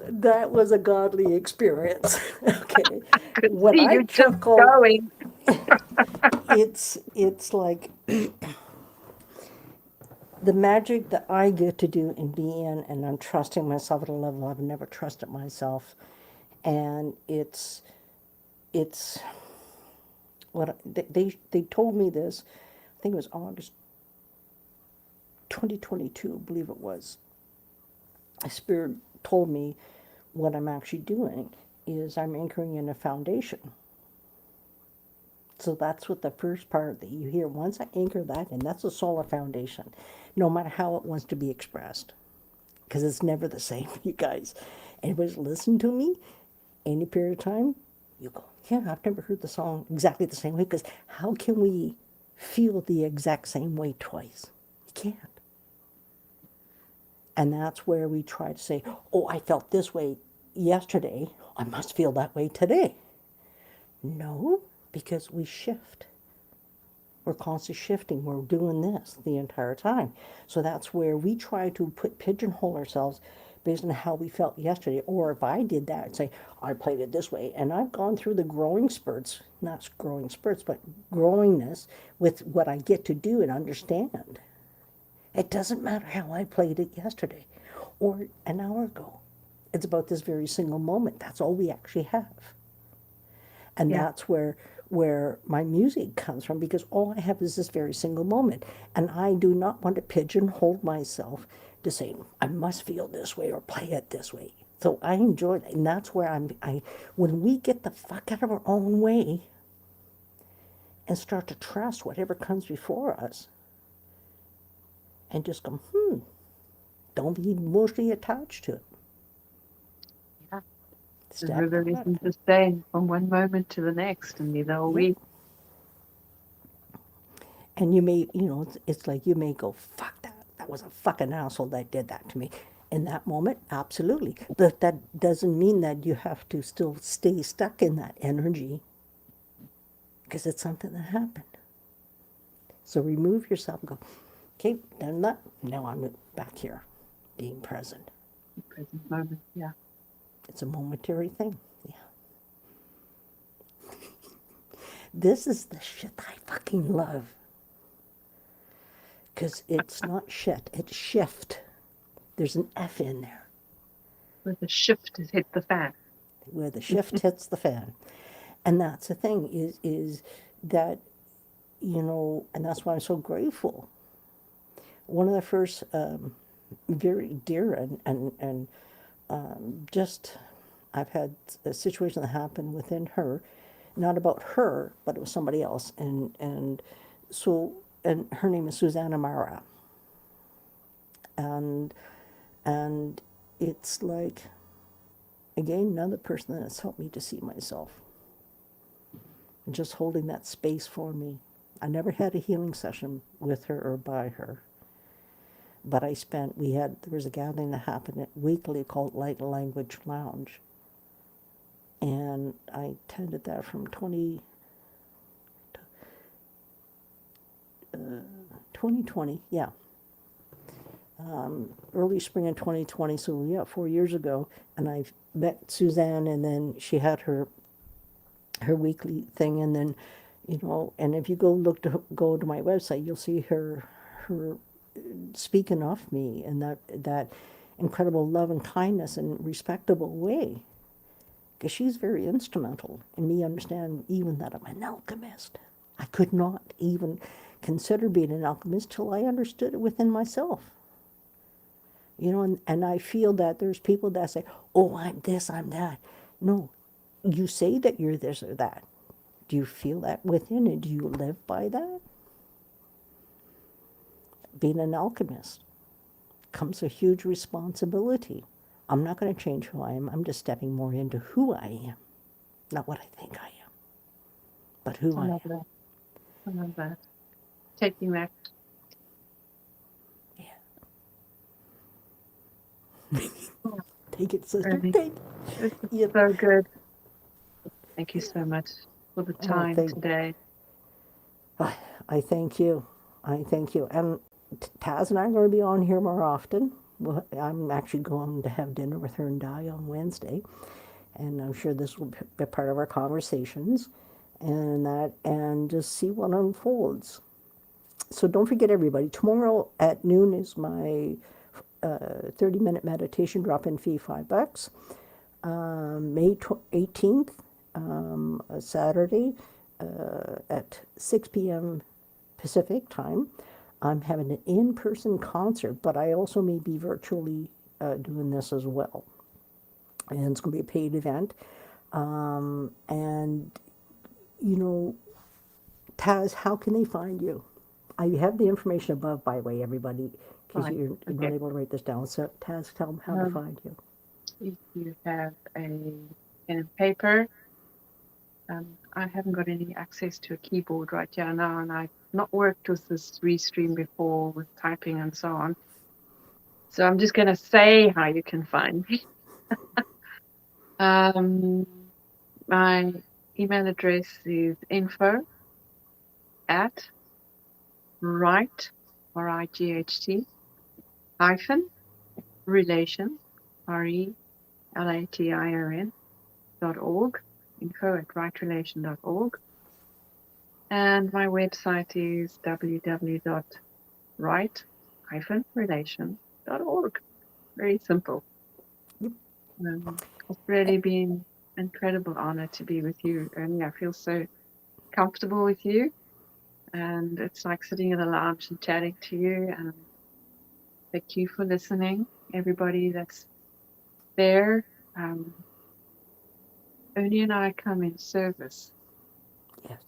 That was a godly experience. Okay. Could When see I you just chuckle, going. it's like the magic that I get to do and be in, and I'm trusting myself at a level I've never trusted myself. And it's what they told me this. I think it was August 2022, I believe it was. Spirit told me what I'm actually doing is I'm anchoring in a foundation. So that's what the first part that you hear. Once I anchor that, and that's a solid foundation, no matter how it wants to be expressed, because it's never the same, you guys. Anybody's listened to me any period of time, you go, yeah, I've never heard the song exactly the same way, because how can we feel the exact same way twice? You can't. And that's where we try to say, oh, I felt this way yesterday, I must feel that way today. No, because we shift. We're constantly shifting. We're doing this the entire time. So that's where we try to pigeonhole ourselves based on how we felt yesterday. Or if I did that and say, I played it this way, and I've gone through the growing spurts, not growing spurts, but growingness with what I get to do and understand. It doesn't matter how I played it yesterday or an hour ago. It's about this very single moment. That's all we actually have. And Yeah. that's where my music comes from, because all I have is this very single moment. And I do not want to pigeonhole myself to say I must feel this way or play it this way. So I enjoy it, and that's where I when we get the fuck out of our own way and start to trust whatever comes before us and just go, don't be emotionally attached to it. Yeah. The Step river out. isn't the same from one moment to the next, and neither are Yep. we. And you may, it's like you may go, fuck that. That was a fucking asshole that did that to me. In that moment, absolutely. But that doesn't mean that you have to still stay stuck in that energy, because it's something that happened. So remove yourself and go, okay, done that. Now I'm back here, being present. The present moment. Yeah. It's a momentary thing. Yeah. This is the shit I fucking love. Because it's not shit, it's shift. There's an F in there, Where the shift has hit the fan. where the shift hits the fan. And that's the thing is that, and that's why I'm so grateful. One of the first very dear and just, I've had a situation that happened within her, not about her, but it was somebody else. So, and her name is Susanna Mara. And, and it's like, again, another person that's helped me to see myself. Just holding that space for me. I never had a healing session with her or by her, but there was a gathering that happened at weekly called Light Language Lounge, and I attended that from 2020, yeah, early spring of 2020, so yeah, 4 years ago, and I met Suzanne, and then she had her weekly thing, and then, and if you go to my website, you'll see her speaking of me in that incredible love and kindness and respectable way, because she's very instrumental in me understanding even that I'm an alchemist. I could not even consider being an alchemist till I understood it within myself. And I feel that there's people that say, oh, I'm this, I'm that. No, you say that you're this or that. Do you feel that within, and do you live by that? Being an alchemist comes a huge responsibility. I'm not going to change who I am. I'm just stepping more into who I am, not what I think I am, but who I I love am. that. I love that. Taking that. Yeah. Oh, Take it, sister. Ernie, Take this is it. so good. Thank you so much for the Oh, time today. I thank you. I thank you. And Taz and I are going to be on here more often. Well, I'm actually going to have dinner with her and Di on Wednesday, and I'm sure this will be part of our conversations, and just see what unfolds. So don't forget, everybody. Tomorrow at noon is my 30-minute meditation drop-in fee, $5. May 18th, a Saturday, at 6 p.m. Pacific time. I'm having an in-person concert, but I also may be virtually doing this as well. And it's going to be a paid event. And, you know, Taz, how can they find you? I have the information above, by the way, everybody, in case Fine. you're not Okay. able to write this down. So, Taz, tell them how to Um, find you. if you have a pen and paper, I haven't got any access to a keyboard right here now, and I've not worked with this Restream before with typing and so on. So I'm just going to say how you can find me. My email address is info@right, R-I-G-H-T, hyphen, relation, RELATION.org, info@rightrelation.org. And my website is www.right-relation.org. Very simple. Yep. It's really been an incredible honor to be with you, Ernie. I feel so comfortable with you, and it's like sitting in a lounge and chatting to you. And thank you for listening, everybody that's there. Um, Ernie and I come in service Yes.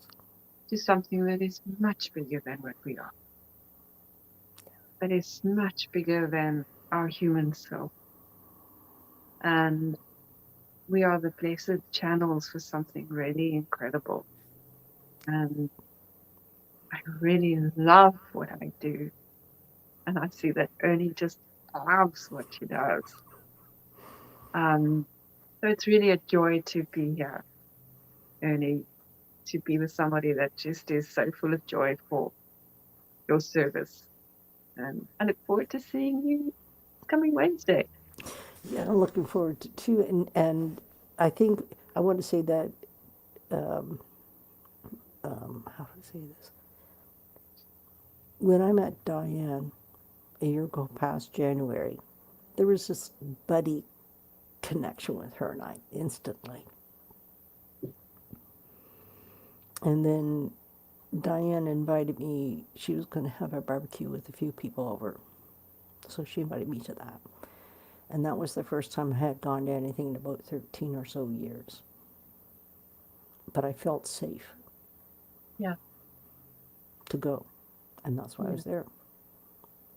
to something that is much bigger than what we are, that is much bigger than our human self. And we are the blessed channels for something really incredible. And I really love what I do. And I see that Ernie just loves what she does. So it's really a joy to be here, Ernie, to be with somebody that just is so full of joy for your service. And I look forward to seeing you coming Wednesday. Yeah, I'm looking forward to too. And I think I want to say that, how do I say this? When I met Diane a year ago past January, there was this buddy connection with her and I instantly. And then Diane invited me, she was going to have a barbecue with a few people over. So she invited me to that. And that was the first time I had gone to anything in about 13 or so years. But I felt safe Yeah, to go. And that's why I yeah, was there.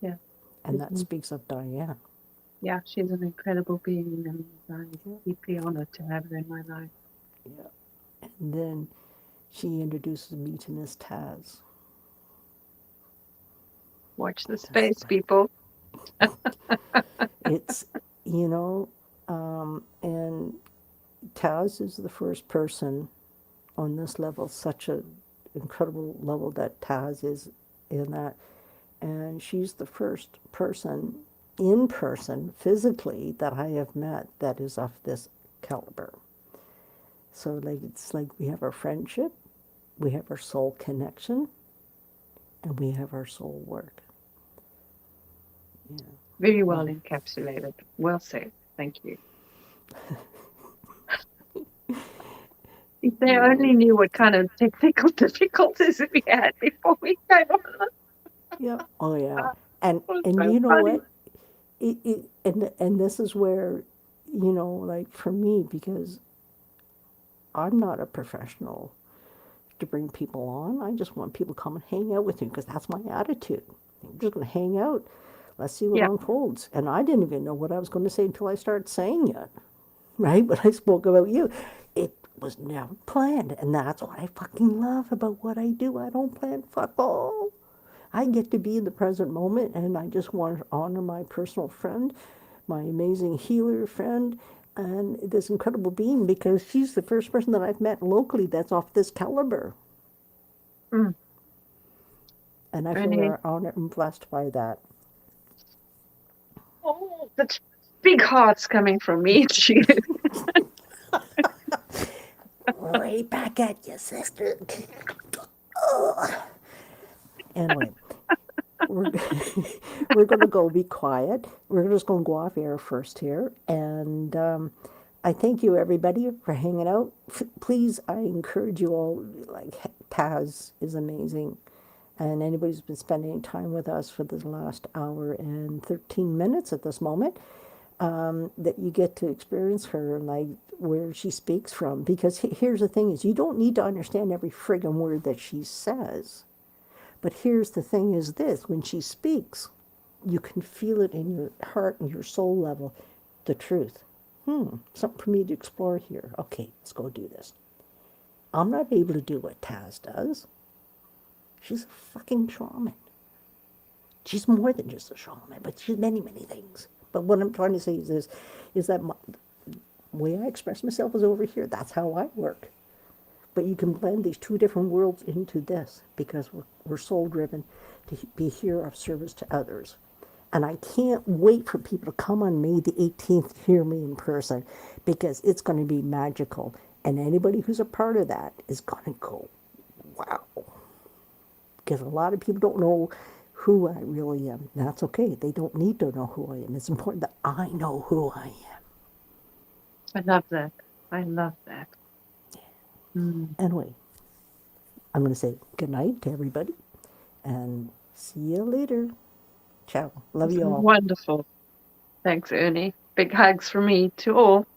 yeah. And that speaks of Diane. Yeah, she's an incredible being, and I'm Yeah. deeply honored to have her in my life. Yeah. And then she introduces me to Miss Taz. Watch the That's space, people. it's, you know, and Taz is the first person on this level, such an incredible level that Taz is in that. And she's the first person in person, physically, that I have met that is of this caliber. So, like, it's like we have our friendship, we have our soul connection, and we have our soul work. Yeah. Very well Well, encapsulated. Well said. Thank you. If they yeah, only knew what kind of technical difficulties we had before we came on. yeah, oh yeah. And It was and so you know funny. what? And this is where, like for me, because I'm not a professional to bring people on. I just want people to come and hang out with me because that's my attitude. I'm just going to hang out. Let's see what Yeah, unfolds. And I didn't even know what I was going to say until I started saying it, right? When I spoke about you, it was never planned. And that's what I fucking love about what I do. I don't plan fuck all. I get to be in the present moment, and I just want to honor my personal friend, my amazing healer friend, and this incredible being because she's the first person that I've met locally that's off this caliber. mm, And I feel Ernie. very honored and blessed by that. Oh, such big hearts coming from me to you. Right back at you, sister. Anyway, we're we're gonna go be quiet. We're just gonna go off air first here, and I thank you everybody for hanging out. Please, I encourage you all. Like Taz is amazing, and anybody who's been spending time with us for the last hour and 13 minutes at this moment, that you get to experience her and like where she speaks from. Because here's the thing: is you don't need to understand every friggin' word that she says. But here's the thing is this, when she speaks, you can feel it in your heart and your soul level, the truth. Something for me to explore here. Okay, let's go do this. I'm not able to do what Taz does. She's a fucking shaman. She's more than just a shaman, but she's many, many things. But what I'm trying to say is this, is that the way I express myself is over here. That's how I work. But you can blend these two different worlds into this because we're soul driven to be here of service to others. And I can't wait for people to come on May the 18th to hear me in person because it's going to be magical. And anybody who's a part of that is going to go, wow. Because a lot of people don't know who I really am. And that's okay. They don't need to know who I am. It's important that I know who I am. I love that. I love that. Mm. Anyway, I'm going to say good night to everybody and see you later. Ciao. Love This you is all. wonderful. Thanks, Ernie. Big hugs from me to all.